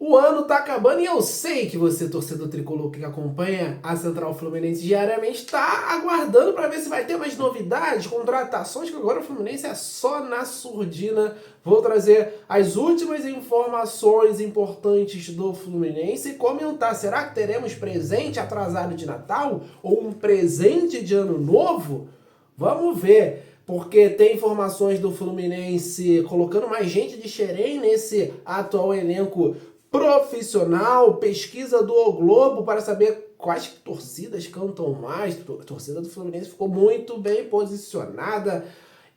O ano tá acabando e eu sei que você, torcedor tricolor que acompanha a Central Fluminense diariamente, tá aguardando para ver se vai ter mais novidades, contratações, que agora o Fluminense é só na surdina. Vou trazer as últimas informações importantes do Fluminense e comentar, será que teremos presente atrasado de Natal ou um presente de Ano Novo? Vamos ver. Porque tem informações do Fluminense colocando mais gente de Xerém nesse atual elenco profissional, pesquisa do O Globo para saber quais torcidas cantam mais. A torcida do Fluminense ficou muito bem posicionada.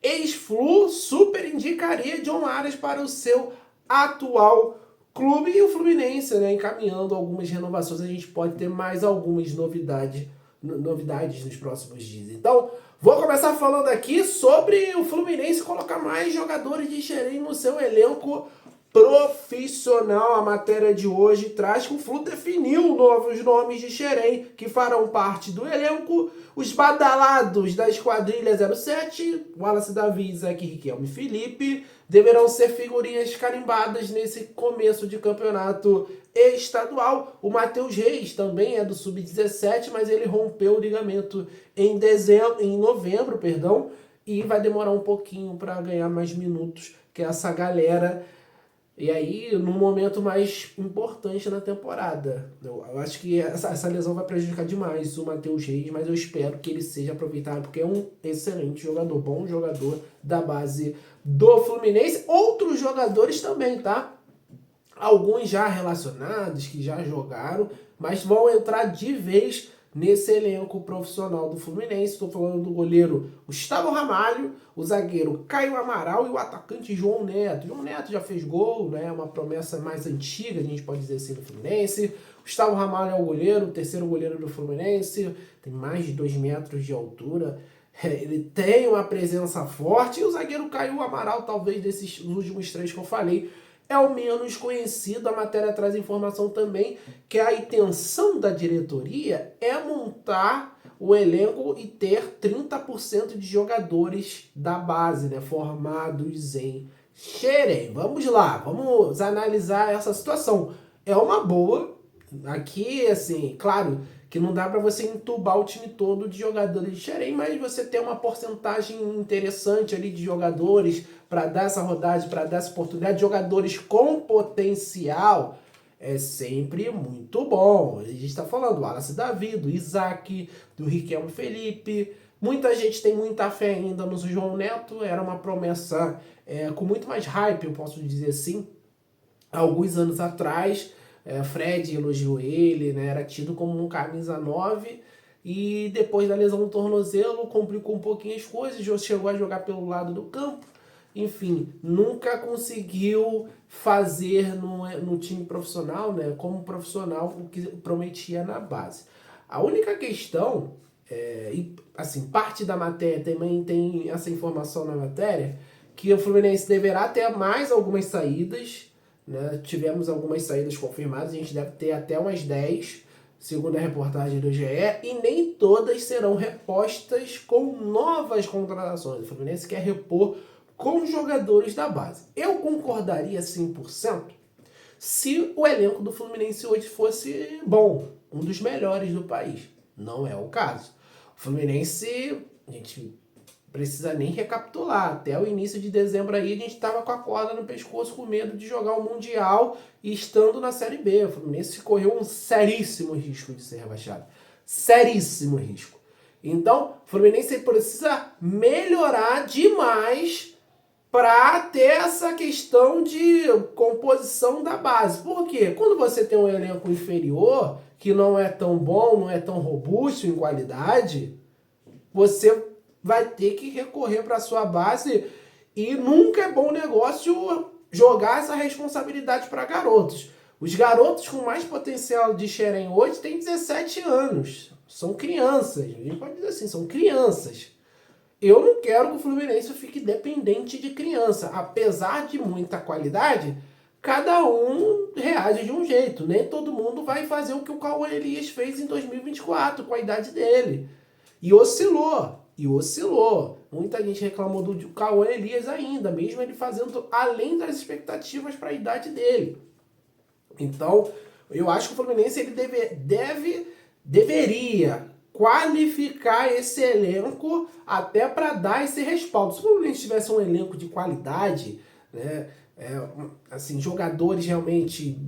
Ex-Flu super indicaria John Arias para o seu atual clube e o Fluminense, né, encaminhando algumas renovações. A gente pode ter mais algumas novidades nos próximos dias. Então, vou começar falando aqui sobre o Fluminense colocar mais jogadores de Xerém no seu elenco profissional. A matéria de hoje traz que o Flu definiu novos nomes de Xerém que farão parte do elenco. Os badalados da Esquadrilha 07, Wallace Davi, Isaac, Riquelme e Felipe, deverão ser figurinhas carimbadas nesse começo de campeonato estadual. O Matheus Reis também é do Sub-17, mas ele rompeu o ligamento em novembro, e vai demorar um pouquinho para ganhar mais minutos que essa galera. E aí, num momento mais importante na temporada. Eu acho que essa lesão vai prejudicar demais o Matheus Reis, mas eu espero que ele seja aproveitado, porque é um excelente jogador, bom jogador da base do Fluminense. Outros jogadores também, tá? Alguns já relacionados, que já jogaram, mas vão entrar de vez nesse elenco profissional do Fluminense. Estou falando do goleiro Gustavo Ramalho, o zagueiro Caio Amaral e o atacante João Neto. João Neto já fez gol, né? Uma promessa mais antiga, a gente pode dizer assim, do Fluminense. Gustavo Ramalho é o goleiro, o terceiro goleiro do Fluminense, tem mais de 2 metros de altura. Ele tem uma presença forte. E o zagueiro Caio Amaral, talvez desses últimos 3 que eu falei, é o menos conhecido. A matéria traz informação também que a intenção da diretoria é montar o elenco e ter 30% de jogadores da base, né, formados em Xerém. Vamos lá, vamos analisar essa situação. É uma boa. Aqui, assim, claro que não dá para você entubar o time todo de jogadores de Xerém, mas você tem uma porcentagem interessante ali de jogadores para dar essa rodagem, para dar essa oportunidade, de jogadores com potencial, é sempre muito bom. A gente está falando do Wallace Davi, do Isaac, do Riquelme Felipe. Muita gente tem muita fé ainda no João Neto, era uma promessa com muito mais hype, eu posso dizer assim, há alguns anos atrás. Fred elogiou ele, né? Era tido como um camisa 9 e depois da lesão no tornozelo complicou um pouquinho as coisas, chegou a jogar pelo lado do campo, enfim, nunca conseguiu fazer no time profissional, né, como profissional, o que prometia na base. A única questão, e assim, parte da matéria também tem essa informação na matéria, que o Fluminense deverá ter mais algumas saídas, né? Tivemos algumas saídas confirmadas, a gente deve ter até umas 10, segundo a reportagem do GE, e nem todas serão repostas com novas contratações. O Fluminense quer repor com jogadores da base. Eu concordaria 100% se o elenco do Fluminense hoje fosse bom, um dos melhores do país. Não é o caso. O Fluminense, a gente precisa nem recapitular. Até o início de dezembro aí a gente estava com a corda no pescoço, com medo de jogar o Mundial e estando na Série B. O Fluminense correu um seríssimo risco de ser rebaixado. Seríssimo risco. Então, o Fluminense precisa melhorar demais para ter essa questão de composição da base. Por quê? Quando você tem um elenco inferior, que não é tão bom, não é tão robusto em qualidade, você vai ter que recorrer para a sua base e nunca é bom negócio jogar essa responsabilidade para garotos. Os garotos com mais potencial de Xerém hoje têm 17 anos. São crianças. A gente pode dizer assim, são crianças. Eu não quero que o Fluminense fique dependente de criança. Apesar de muita qualidade, cada um reage de um jeito. Nem todo mundo vai fazer o que o Cauã Elias fez em 2024, com a idade dele. E oscilou. Muita gente reclamou do Cauã Elias ainda, mesmo ele fazendo além das expectativas para a idade dele. Então, eu acho que o Fluminense ele deveria qualificar esse elenco até para dar esse respaldo. Se o Fluminense tivesse um elenco de qualidade, né, assim, jogadores realmente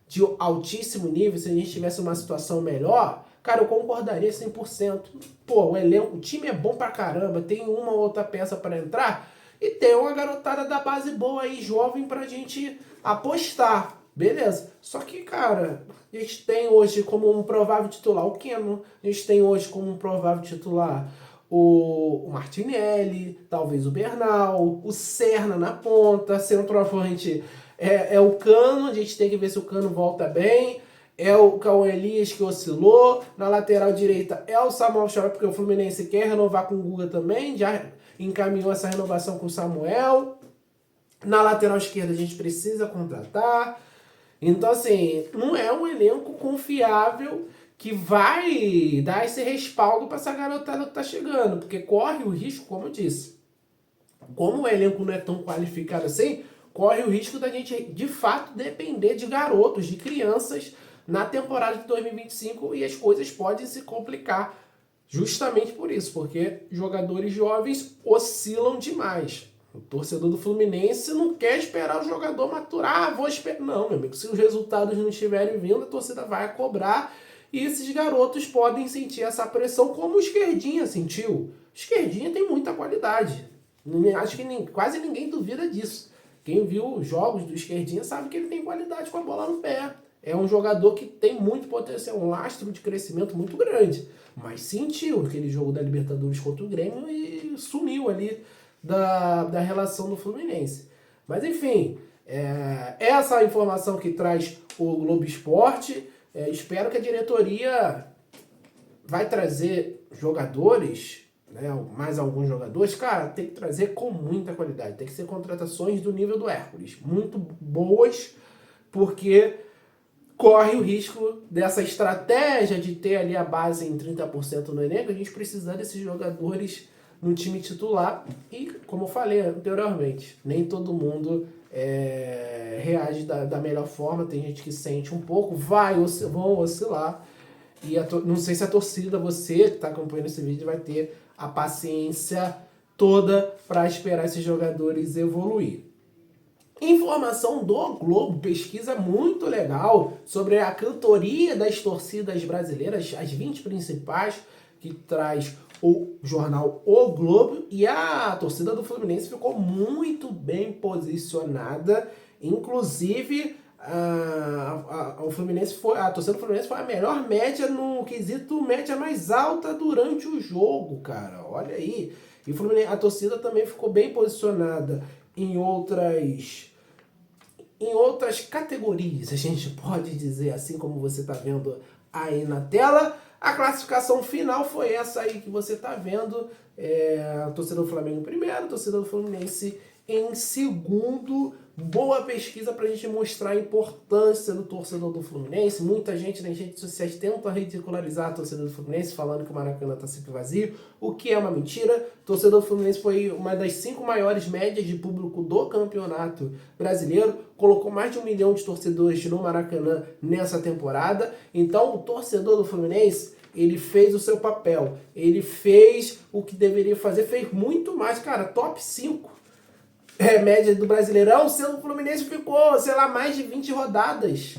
de altíssimo nível, se a gente tivesse uma situação melhor, cara, eu concordaria 100%. Pô, o time é bom pra caramba, tem uma ou outra peça para entrar e tem uma garotada da base boa aí, jovem, pra gente apostar. Beleza. Só que, cara, a gente tem hoje como um provável titular o Keno, a gente tem hoje como um provável titular o Martinelli, talvez o Bernal, o Serna na ponta, centroavante é o Cano, a gente tem que ver se o Cano volta bem, é o Elias que oscilou, na lateral direita é o Samuel Xavier, porque o Fluminense quer renovar com o Guga também, já encaminhou essa renovação com o Samuel, na lateral esquerda a gente precisa contratar, então assim, não é um elenco confiável que vai dar esse respaldo para essa garotada que tá chegando, porque corre o risco, como eu disse, como o elenco não é tão qualificado assim, corre o risco da gente, de fato, depender de garotos, de crianças, na temporada de 2025 e as coisas podem se complicar justamente por isso, porque jogadores jovens oscilam demais. O torcedor do Fluminense não quer esperar o jogador maturar, vou esperar. Não, meu amigo, se os resultados não estiverem vindo, a torcida vai cobrar e esses garotos podem sentir essa pressão como o Esquerdinha sentiu. O Esquerdinha tem muita qualidade. Acho que quase ninguém duvida disso. Quem viu os jogos do Esquerdinha sabe que ele tem qualidade com a bola no pé. É um jogador que tem muito potencial, um lastro de crescimento muito grande. Mas sentiu aquele jogo da Libertadores contra o Grêmio e sumiu ali da relação do Fluminense. Mas enfim, essa informação que traz o Globo Esporte. Espero que a diretoria vai trazer jogadores, né, mais alguns jogadores, cara, tem que trazer com muita qualidade, tem que ser contratações do nível do Hércules, muito boas, porque corre o risco dessa estratégia de ter ali a base em 30% no elenco, a gente precisa desses jogadores no time titular e, como eu falei anteriormente, nem todo mundo reage da melhor forma, tem gente que sente um pouco, vão oscilar, e não sei se a torcida, você que está acompanhando esse vídeo, vai ter a paciência toda para esperar esses jogadores evoluir. Informação do Globo, pesquisa muito legal sobre a cantoria das torcidas brasileiras, as 20 principais, que traz o jornal O Globo, e a torcida do Fluminense ficou muito bem posicionada, inclusive a torcida do Fluminense foi a melhor média no quesito média mais alta durante o jogo, cara, olha aí. E a torcida também ficou bem posicionada em outras categorias, a gente pode dizer assim, como você está vendo aí na tela. A classificação final foi essa aí que você está vendo, a torcida do Flamengo em primeiro, a torcida do Fluminense em segundo. Boa pesquisa para a gente mostrar a importância do torcedor do Fluminense. Muita gente nas redes sociais tenta ridicularizar a torcida do Fluminense, falando que o Maracanã está sempre vazio, o que é uma mentira. O torcedor do Fluminense foi uma das 5 maiores médias de público do Campeonato Brasileiro, colocou mais de 1 milhão de torcedores no Maracanã nessa temporada. Então o torcedor do Fluminense, ele fez o seu papel, ele fez o que deveria fazer, fez muito mais, cara, top 5. Média do Brasileirão, sendo o Fluminense ficou, sei lá, mais de 20 rodadas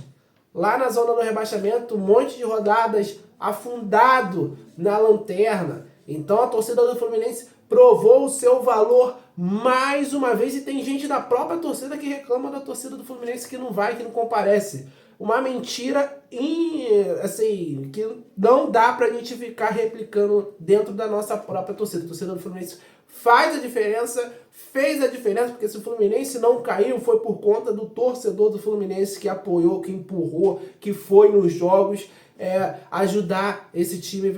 lá na zona do rebaixamento, um monte de rodadas afundado na lanterna. Então a torcida do Fluminense provou o seu valor mais uma vez, e tem gente da própria torcida que reclama da torcida do Fluminense que não vai, que não comparece. Uma mentira assim, que não dá pra gente ficar replicando dentro da nossa própria torcida. A torcida do Fluminense faz a diferença, fez a diferença, porque se o Fluminense não caiu, foi por conta do torcedor do Fluminense que apoiou, que empurrou, que foi nos jogos ajudar esse time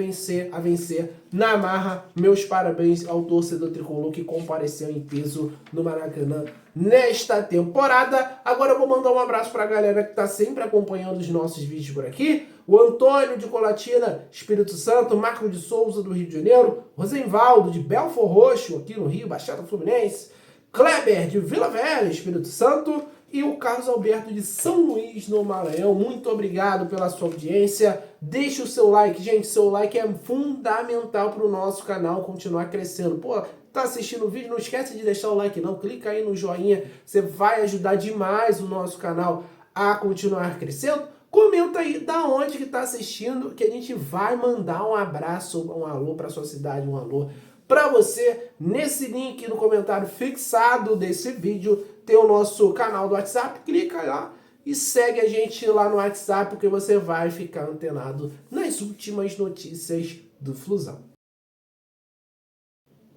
a vencer na marra. Meus parabéns ao torcedor tricolor que compareceu em peso no Maracanã nesta temporada. Agora eu vou mandar um abraço para a galera que está sempre acompanhando os nossos vídeos por aqui. O Antônio de Colatina, Espírito Santo, Marco de Souza do Rio de Janeiro, Rosenvaldo de Belfor Roxo, aqui no Rio, Baixada Fluminense, Kleber de Vila Velha, Espírito Santo, e o Carlos Alberto de São Luís, no Maranhão. Muito obrigado pela sua audiência. Deixe o seu like, gente. Seu like é fundamental para o nosso canal continuar crescendo. Pô, tá assistindo o vídeo? Não esquece de deixar o like não. Clica aí no joinha. Você vai ajudar demais o nosso canal a continuar crescendo. Comenta aí da onde que tá assistindo, que a gente vai mandar um abraço, um alô para sua cidade, um alô para você. Nesse link no comentário fixado desse vídeo tem o nosso canal do WhatsApp. Clica lá e segue a gente lá no WhatsApp, porque você vai ficar antenado nas últimas notícias do Flusão.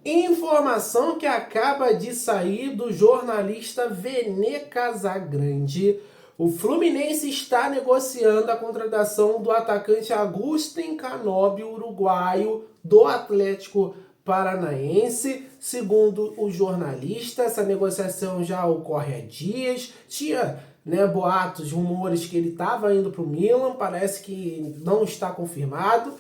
Informação que acaba de sair do jornalista Vene Casagrande. O Fluminense está negociando a contratação do atacante Agustín Canóbio, uruguaio, do Atlético Paranaense. Segundo o jornalista, essa negociação já ocorre há dias. Tinha boatos, rumores que ele estava indo para o Milan, parece que não está confirmado.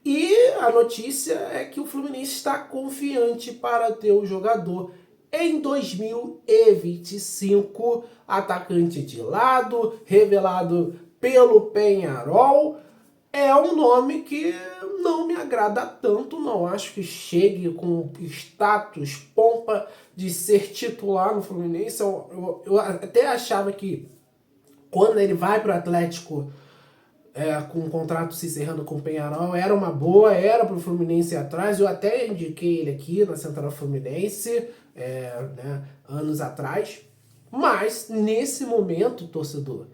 E a notícia é que o Fluminense está confiante para ter o jogador em 2025, atacante de lado, revelado pelo Peñarol. É um nome que não me agrada tanto, não acho que chegue com status, pompa de ser titular no Fluminense. Eu até achava que quando ele vai para o Atlético, com o contrato se encerrando com o Peñarol, era uma boa, era para o Fluminense ir atrás. Eu até indiquei ele aqui na Central Fluminense, anos atrás. Mas, nesse momento, torcedor,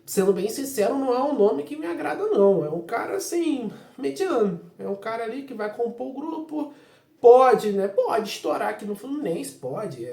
sendo bem sincero, não é um nome que me agrada, não. É um cara, assim, mediano. É um cara ali que vai compor o grupo. Pode estourar aqui no Fluminense, pode.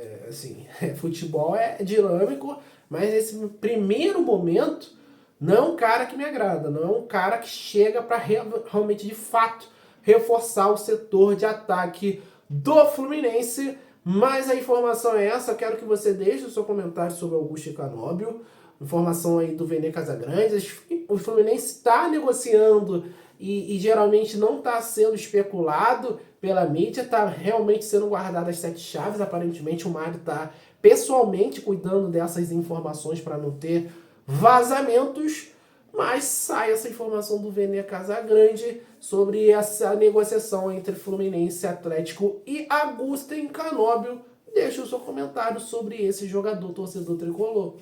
Futebol é dinâmico, mas nesse primeiro momento não é um cara que me agrada, não é um cara que chega para realmente, de fato, reforçar o setor de ataque do Fluminense. Mas a informação é essa, eu quero que você deixe o seu comentário sobre Agustín Canóbio. Informação aí do Vene Casagrande. O Fluminense está negociando e geralmente não está sendo especulado pela mídia, está realmente sendo guardado as 7 chaves. Aparentemente o Mário está pessoalmente cuidando dessas informações para não ter vazamentos, mas sai essa informação do Vene Casagrande sobre essa negociação entre Fluminense, Atlético e Agustín Canóbio. Deixe o seu comentário sobre esse jogador, torcedor tricolor.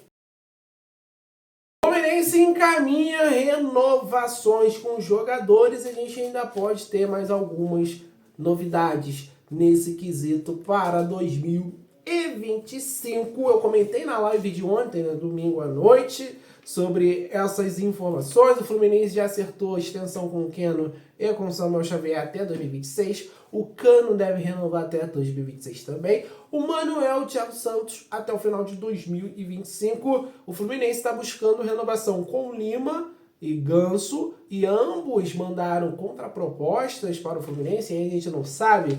O Fluminense encaminha renovações com jogadores e a gente ainda pode ter mais algumas novidades nesse quesito para 2025. Eu comentei na live de ontem, domingo à noite, sobre essas informações. O Fluminense já acertou a extensão com o Keno e com o Samuel Xavier até 2026. O Cano deve renovar até 2026 também. O Manuel e o Thiago Santos até o final de 2025. O Fluminense está buscando renovação com Lima e Ganso, e ambos mandaram contrapropostas para o Fluminense. E aí a gente não sabe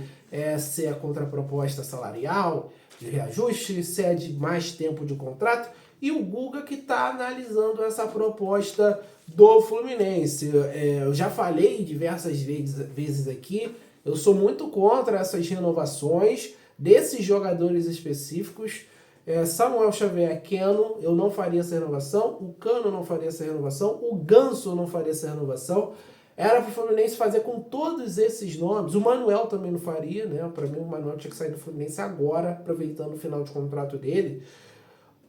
se é contraproposta salarial, de reajuste, se é de mais tempo de contrato. E o Guga que está analisando essa proposta do Fluminense. Eu já falei diversas vezes aqui, eu sou muito contra essas renovações desses jogadores específicos. Samuel Xavier, Keno, eu não faria essa renovação. O Cano não faria essa renovação. O Ganso não faria essa renovação. Era para o Fluminense fazer com todos esses nomes. O Manuel também não faria, né? Para mim, o Manuel tinha que sair do Fluminense agora, aproveitando o final de contrato dele.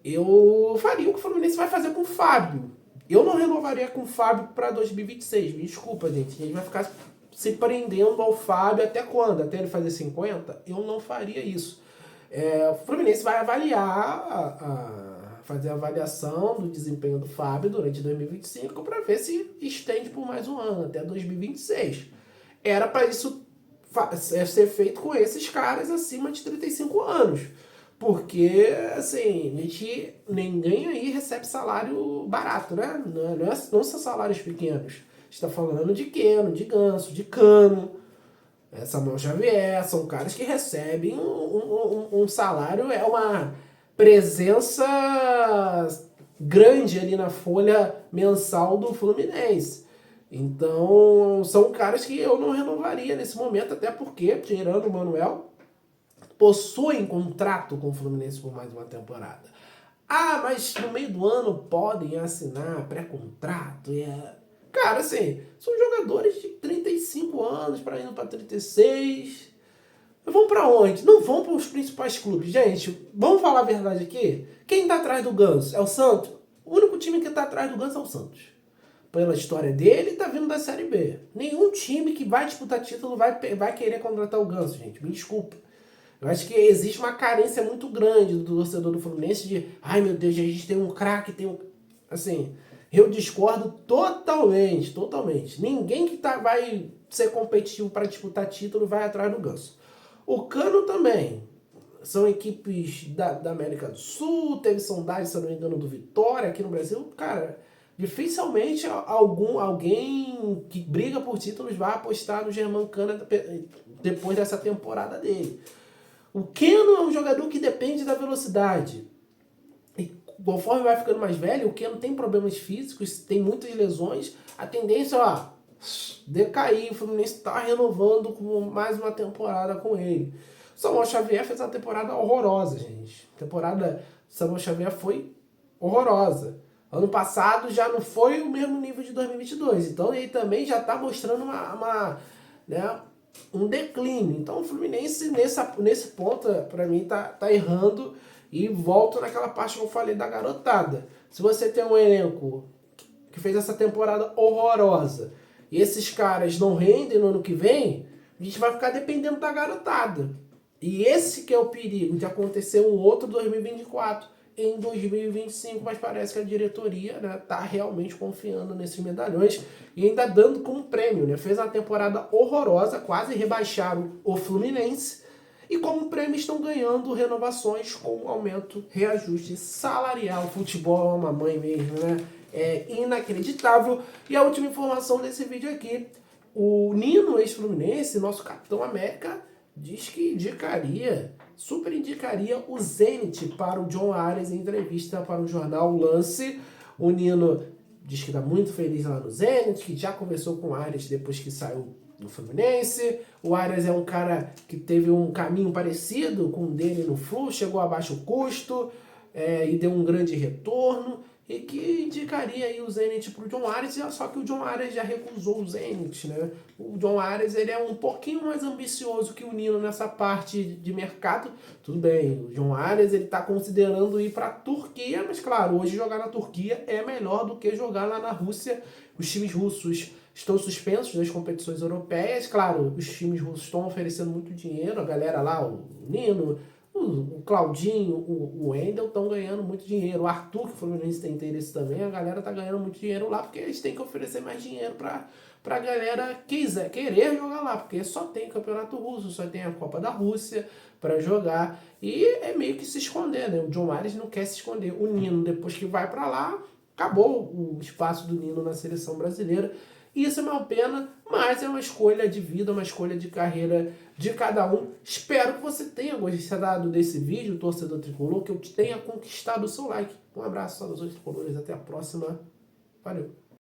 Eu faria o que o Fluminense vai fazer com o Fábio. Eu não renovaria com o Fábio para 2026. Me desculpa, gente. A gente vai ficar se prendendo ao Fábio até quando? Até ele fazer 50? Eu não faria isso. O Fluminense vai avaliar, fazer a avaliação do desempenho do Fábio durante 2025 para ver se estende por mais um ano, até 2026. Era para isso ser feito com esses caras acima de 35 anos. Porque, assim, ninguém aí recebe salário barato, né? Não são salários pequenos. A gente está falando de Keno, de Ganso, de Cano, Samuel Xavier. São caras que recebem um salário, é uma presença grande ali na folha mensal do Fluminense. Então, são caras que eu não renovaria nesse momento, até porque, tirando o Manuel, possuem contrato com o Fluminense por mais uma temporada. Ah, mas no meio do ano podem assinar pré-contrato. Cara, assim, são jogadores de 35 anos para indo para 36. Vão para onde? Não vão para os principais clubes. Gente, vamos falar a verdade aqui? Quem tá atrás do Ganso? É o Santos? O único time que tá atrás do Ganso é o Santos. Pela história dele, tá vindo da Série B. Nenhum time que vai disputar título vai querer contratar o Ganso, gente. Me desculpa. Eu acho que existe uma carência muito grande do torcedor do Fluminense de, ai meu Deus, a gente tem um craque, tem um... Assim, eu discordo totalmente, totalmente. Ninguém que vai ser competitivo para disputar título vai atrás do Ganso. O Cano também. São equipes da América do Sul, teve sondagem, se eu não me engano, do Vitória aqui no Brasil. Cara, dificilmente alguém que briga por títulos vai apostar no Germancano depois dessa temporada dele. O Keno é um jogador que depende da velocidade. E conforme vai ficando mais velho, o Keno tem problemas físicos, tem muitas lesões. A tendência é decair. O Fluminense está renovando com mais uma temporada com ele. O Samuel Xavier fez uma temporada horrorosa, gente. A temporada do Samuel Xavier foi horrorosa. Ano passado já não foi o mesmo nível de 2022. Então ele também já está mostrando um declínio. Então o Fluminense nesse ponto, para mim, tá errando. E volto naquela parte que eu falei da garotada. Se você tem um elenco que fez essa temporada horrorosa e esses caras não rendem no ano que vem, a gente vai ficar dependendo da garotada. E esse que é o perigo de acontecer um outro 2024 em 2025, mas parece que a diretoria, né, tá realmente confiando nesses medalhões e ainda dando como prêmio, né? Fez uma temporada horrorosa, quase rebaixaram o Fluminense, e como prêmio estão ganhando renovações com aumento, reajuste salarial. Futebol é uma mãe mesmo, né? É inacreditável. E a última informação desse vídeo aqui, o Nino, ex-Fluminense, nosso Capitão América, diz que super indicaria o Zenit para o John Arias em entrevista para o jornal Lance. O Nino diz que está muito feliz lá no Zenit, que já conversou com o Arias depois que saiu do Fluminense. O Arias é um cara que teve um caminho parecido com o dele no Flu, chegou a baixo custo e deu um grande retorno, e que indicaria aí o Zenit para o John Arias, só que o John Arias já recusou o Zenit, né? O John Arias ele é um pouquinho mais ambicioso que o Nino nessa parte de mercado. Tudo bem, o John Arias ele está considerando ir para a Turquia, mas claro, hoje jogar na Turquia é melhor do que jogar lá na Rússia. Os times russos estão suspensos das competições europeias. Claro, os times russos estão oferecendo muito dinheiro, a galera lá, o Nino, o Claudinho, o Wendel estão ganhando muito dinheiro. O Arthur, que o Fluminense tem interesse também, a galera tá ganhando muito dinheiro lá, porque eles têm que oferecer mais dinheiro pra galera querer jogar lá, porque só tem campeonato russo, só tem a Copa da Rússia para jogar, e é meio que se esconder, né? O John Arias não quer se esconder. O Nino, depois que vai para lá, acabou o espaço do Nino na seleção brasileira. Isso é uma pena, mas é uma escolha de vida, uma escolha de carreira de cada um. Espero que você tenha gostado desse vídeo, torcedor tricolor, que eu tenha conquistado o seu like. Um abraço, saudações tricolores, até a próxima. Valeu!